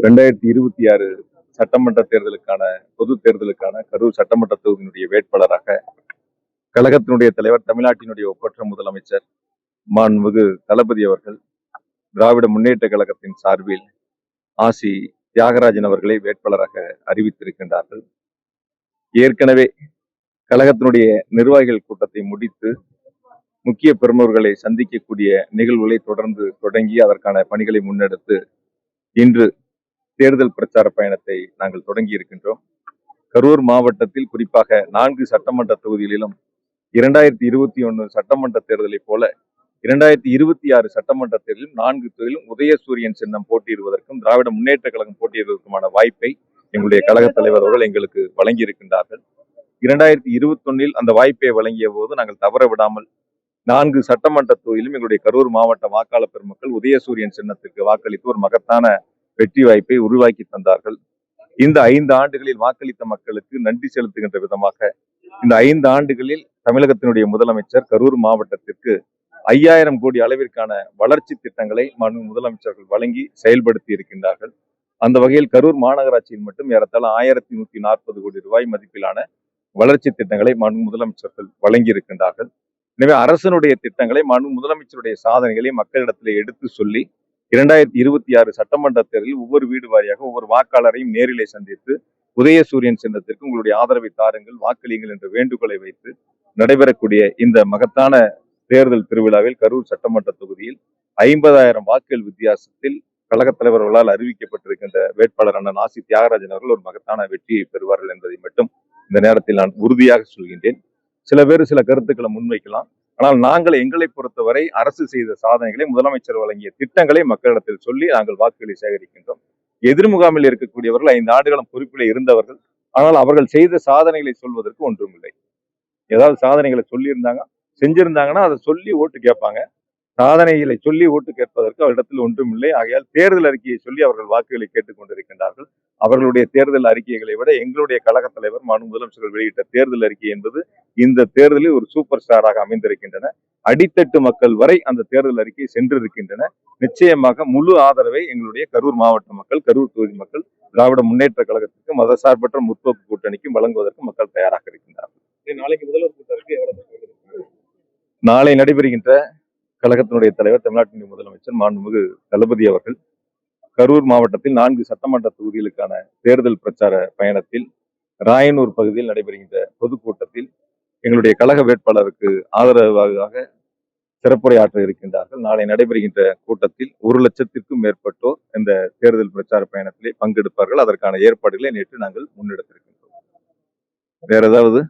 2026 சட்டமன்ற தேர்தலுக்கான பொது தேர்தலுக்கான கரூர் சட்டமன்ற தொகுதியினுடைய வேட்பாளராக கழகத்தினுடைய தலைவர், தமிழ்நாட்டினுடைய ஒப்பற்ற முதலமைச்சர் மாண்புமிகு தளபதி அவர்கள் திராவிட முன்னேற்ற கழகத்தின் சார்பில் ஆசி தியாகராஜன் அவர்களை வேட்பாளராக அறிவித்திருக்கின்றார்கள். ஏற்கனவே கழகத்தினுடைய நிர்வாகிகள் கூட்டத்தை முடித்து முக்கிய பிரமுகர்களை சந்திக்கக்கூடிய நிகழ்வுகளை தொடர்ந்து தொடங்கி அதற்கான பணிகளை முன்னெடுத்து இன்று தேர்தல் பிரச்சார பயணத்தை நாங்கள் தொடங்கி இருக்கின்றோம். கரூர் மாவட்டத்தில் குறிப்பாக 4 சட்டமன்ற தொகுதிகளிலும் 2021 சட்டமன்ற தேர்தலை போல 2026 சட்டமன்ற தேர்தலிலும் 4 தொகுதியிலும் உதயசூரியன் சின்னம் போட்டியிடுவதற்கும் திராவிட முன்னேற்ற கழகம் போட்டியிடுவதற்குமான வாய்ப்பை எங்களுடைய கழக தலைவர் அவர்கள் எங்களுக்கு வழங்கி இருக்கின்றார்கள். 2021 அந்த வாய்ப்பை வழங்கிய போது நாங்கள் தவற விடாமல் 4 சட்டமன்ற தொகுதியிலும் எங்களுடைய கரூர் மாவட்ட வாக்காளர் பெருமக்கள் உதயசூரியன் சின்னத்திற்கு வாக்களித்து ஒரு மகத்தான வெற்றி வாய்ப்பை உருவாக்கி தந்தார்கள். இந்த 5 ஆண்டுகளில் வாக்களித்த மக்களுக்கு நன்றி செலுத்துகின்ற விதமாக இந்த 5 ஆண்டுகளில் தமிழகத்தினுடைய முதலமைச்சர் கரூர் மாவட்டத்திற்கு 5000 கோடி அளவிற்கான வளர்ச்சி திட்டங்களை முதலமைச்சர்கள் வழங்கி செயல்படுத்தி இருக்கின்றார்கள். அந்த வகையில் கரூர் மாநகராட்சியில் மட்டும் ஏறத்தாழ 1140 கோடி ரூபாய் மதிப்பிலான வளர்ச்சி திட்டங்களை முதலமைச்சர்கள் வழங்கி இருக்கின்றார்கள். எனவே அரசனுடைய திட்டங்களை முதலமைச்சருடைய சாதனைகளை மக்களிடத்திலே எடுத்து சொல்லி 2026 சட்டமன்ற தேர்தலில் ஒவ்வொரு வீடு வாரியாக ஒவ்வொரு வாக்காளரையும் நேரிலே சந்தித்து உதயசூரியன் சின்னத்திற்கு உங்களுடைய ஆதரவை தாருங்கள், வாக்களியுங்கள் என்ற வேண்டுகோளை வைத்து நடைபெறக்கூடிய இந்த மகத்தான தேர்தல் திருவிழாவில் கரூர் சட்டமன்ற தொகுதியில் 50,000 வாக்குகள் வித்தியாசத்தில் கழக தலைவர்களால் அறிவிக்கப்பட்டிருக்கின்ற வேட்பாளர் அண்ணன் ஆசி தியாகராஜன் அவர்கள் ஒரு மகத்தான வெற்றியை பெறுவார்கள் என்பதை மட்டும் இந்த நேரத்தில் நான் உறுதியாக சொல்கின்றேன். சில பேர் சில கருத்துக்களை முன்வைக்கலாம். ஆனால் நாங்கள் எங்களை பொறுத்தவரை அரசு செய்த சாதனைகளை, முதலமைச்சர் வழங்கிய திட்டங்களை மக்களிடத்தில் சொல்லி நாங்கள் வாக்குகளை சேகரிக்கின்றோம். எதிர்முகாமில் இருக்கக்கூடியவர்கள் 5 ஆண்டுகளும் பொறுப்பிலே இருந்தவர்கள். ஆனால் அவர்கள் செய்த சாதனைகளை சொல்வதற்கு ஒன்றும் இல்லை. ஏதாவது சாதனைகளை சொல்லியிருந்தாங்க, செஞ்சிருந்தாங்கன்னா அதை சொல்லி ஓட்டு கேட்பாங்க. சாதனைகளை சொல்லி ஓட்டு கேட்பதற்கு அவரிடத்தில் ஒன்றும் இல்லை. ஆகையால் தேர்தல் அறிக்கையை சொல்லி அவர்கள் வாக்குகளை கேட்டுக் கொண்டிருக்கின்றார்கள். அவர்களுடைய தேர்தல் அறிக்கைகளை விட எங்களுடைய கழக தலைவர் முதலமைச்சர்கள் வெளியிட்ட தேர்தல் அறிக்கை என்பது இந்த தேர்தலில் ஒரு சூப்பர் ஸ்டாராக அமைந்திருக்கின்றன. அடித்தட்டு மக்கள் வரை அந்த தேர்தல் அறிக்கை சென்றிருக்கின்றன. நிச்சயமாக முழு ஆதரவை எங்களுடைய கரூர் மாவட்ட மக்கள், கரூர் தொகுதி மக்கள் திராவிட முன்னேற்ற கழகத்திற்கு மதசார்பற்ற முற்போக்கு கூட்டணிக்கும் வழங்குவதற்கு மக்கள் தயாராக இருக்கின்றார்கள். நாளைக்கு முதல்வர் கூட்டத்திற்கு எவ்வளவு நாளை நடைபெறுகின்ற கழகத்தினுடைய தலைவர், தமிழ்நாட்டினுடைய முதலமைச்சர் மாண்புமிகு தளபதி அவர்கள் கரூர் மாவட்டத்தில் 4 சட்டமன்ற தொகுதிகளுக்கான தேர்தல் பிரச்சார பயணத்தில் ராயனூர் பகுதியில் நடைபெறுகின்ற பொதுக்கூட்டத்தில் எங்களுடைய கழக வேட்பாளருக்கு ஆதரவாக சிறப்புரையாற்ற இருக்கின்றார்கள். நாளை நடைபெறுகின்ற கூட்டத்தில் 1 லட்சத்திற்கும் மேற்பட்டோர் இந்த தேர்தல் பிரச்சார பயணத்திலே பங்கெடுப்பார்கள். அதற்கான ஏற்பாடுகளை நேற்று நாங்கள் முன்னெடுத்திருக்கின்றோம். வேற ஏதாவது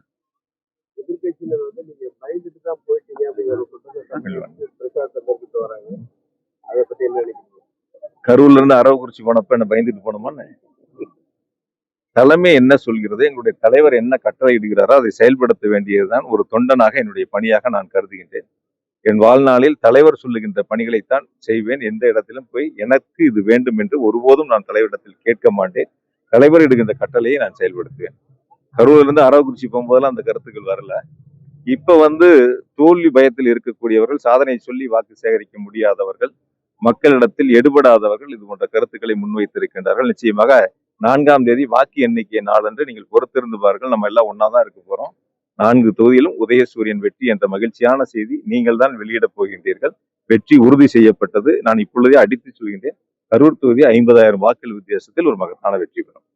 கரூர்ல இருந்து அரவக்குறிச்சி போனப்ப என்ன பயந்துட்டு போனோமான்னு தலைமை என்ன சொல்கிறது, எங்களுடைய தலைவர் என்ன கட்டளை இடுகிறாரோ அதை செயல்படுத்த வேண்டியதுதான் ஒரு தொண்டனாக என்னுடைய பணியாக நான் கருதுகின்றேன். என் வாழ்நாளில் தலைவர் சொல்லுகின்ற பணிகளைத்தான் செய்வேன். எந்த இடத்திலும் போய் எனக்கு இது வேண்டும் என்று ஒருபோதும் நான் தலைவரிடத்தில் கேட்க மாட்டேன். தலைவர் இடுகின்ற கட்டளையை நான் செயல்படுத்துவேன். கரூர்ல இருந்து அரவக்குறிச்சி போகும்போதெல்லாம் அந்த கருத்துக்கள் வரல. இப்ப தோல்வி பயத்தில் இருக்கக்கூடியவர்கள், சாதனை சொல்லி வாக்கு சேகரிக்க முடியாதவர்கள், மக்களிடத்தில் எடுபடாதவர்கள் இது போன்ற கருத்துக்களை முன்வைத்திருக்கின்றார்கள். நிச்சயமாக 4ஆம் தேதி வாக்கு எண்ணிக்கை நாளன்று நீங்கள் பொறுத்திருந்து பாருங்கள். நம்ம எல்லாம் ஒன்னாதான் இருக்க போறோம். 4 தொகுதியிலும் உதயசூரியன் வெற்றி என்ற மகிழ்ச்சியான செய்தி நீங்கள் தான் வெளியிட போகின்றீர்கள். வெற்றி உறுதி செய்யப்பட்டது. நான் இப்பொழுதே அடித்து சொல்கின்றேன். கரூர் தொகுதி 50,000 வாக்குகள் வித்தியாசத்தில் ஒரு மகத்தான வெற்றி பெறும்.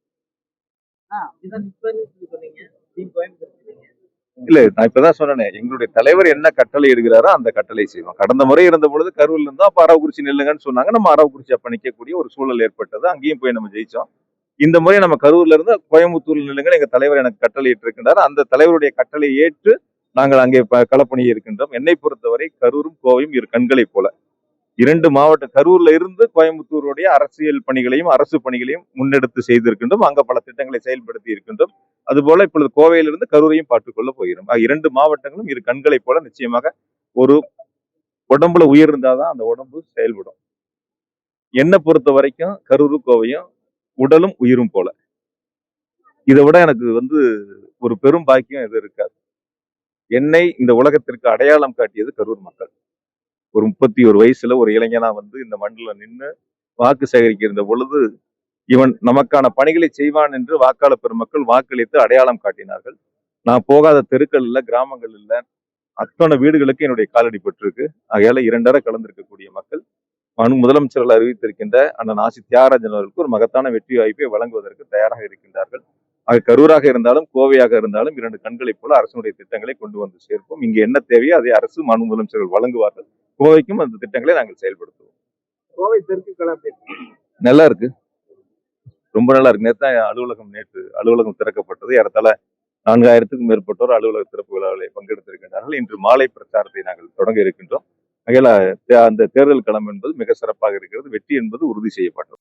இல்ல, நான் இப்பதான் சொன்னேன், எங்களுடைய தலைவர் என்ன கட்டளை எடுக்கிறாரோ அந்த கட்டளை செய்வோம். கடந்த முறை இருந்த பொழுது கரூர்ல இருந்தா அப்ப அரவக்குறிச்சி நில்லுங்கன்னு சொன்னாங்க. நம்ம அரவக்குறிச்சி அப்ப நிக்கக்கூடிய ஒரு சூழல் ஏற்பட்டது. அங்கேயும் போய் நம்ம ஜெயிச்சோம். இந்த முறை நம்ம கரூர்ல இருந்து கோயம்புத்தூர்ல நில்லுங்க, எங்க தலைவர் எனக்கு கட்டளை இருக்கின்றார். அந்த தலைவருடைய கட்டளை ஏற்று நாங்கள் அங்கே களப்பணியை இருக்கின்றோம். என்னை பொறுத்தவரை கரூரும் கோவையும் இரு கண்களை போல 2 மாவட்ட, கரூர்ல இருந்து கோயம்புத்தூருடைய அரசியல் பணிகளையும் அரசு பணிகளையும் முன்னெடுத்து செய்திருக்கின்றோம். அங்க பல திட்டங்களை செயல்படுத்தி இருக்கின்றோம். அதுபோல இப்பொழுது கோவையிலிருந்து கரூரையும் பார்த்துக் போகிறோம். 2 மாவட்டங்களும் இரு கண்களை போல நிச்சயமாக ஒரு உடம்புல உயிர் இருந்தாதான் அந்த உடம்பு செயல்படும். என்னை பொறுத்த வரைக்கும் கரூரும் கோவையும் உடலும் உயிரும் போல. இதை விட எனக்கு ஒரு பெரும் பாக்கியம் எது இருக்காது. என்னை இந்த உலகத்திற்கு அடையாளம் காட்டியது கரூர் மக்கள். ஒரு 31 வயசுல ஒரு இளைஞனா இந்த மண்ணில் நின்று வாக்கு சேகரிக்கின்ற பொழுது இவன் நமக்கான பணிகளை செய்வான் என்று வாக்காளர் பெருமக்கள் வாக்களித்து அடையாளம் காட்டினார்கள். நான் போகாத தெருக்கள் இல்ல, கிராமங்கள் இல்ல, அத்தனை வீடுகளுக்கு என்னுடைய காலடி பட்டிருக்கு. ஆகையால 2 கலந்திருக்கக்கூடிய மக்கள் முதலமைச்சர்கள் அறிவித்திருக்கின்ற அண்ணன் ஆசி தியாகராஜன் அவர்களுக்கு ஒரு மகத்தான வெற்றி வாய்ப்பை வழங்குவதற்கு தயாராக இருக்கின்றார்கள். ஆக கரூராக இருந்தாலும் கோவையாக இருந்தாலும் 2 கண்களைப் போல அரசுடைய திட்டங்களை கொண்டு வந்து சேர்ப்போம். இங்கு என்ன தேவையோ அதை அரசு முதலமைச்சர்கள் வழங்குவார்கள். கோவைக்கும் அந்த திட்டங்களை நாங்கள் செயல்படுத்துவோம். கோவை தெற்கு களம் நல்லா இருக்கு, ரொம்ப நல்லா இருக்கு. நேற்று அலுவலகம் திறக்கப்பட்டது. ஏறத்தாழ 4000க்கும் மேற்பட்டோர் அலுவலக திறப்பு விழாவில் பங்கெடுத்திருக்கின்றார்கள். இன்று மாலை பிரச்சாரத்தை நாங்கள் தொடங்க இருக்கின்றோம். ஆகையால அந்த தேர்தல் களம் என்பது மிக சிறப்பாக இருக்கிறது. வெற்றி என்பது உறுதி செய்யப்பட்டது.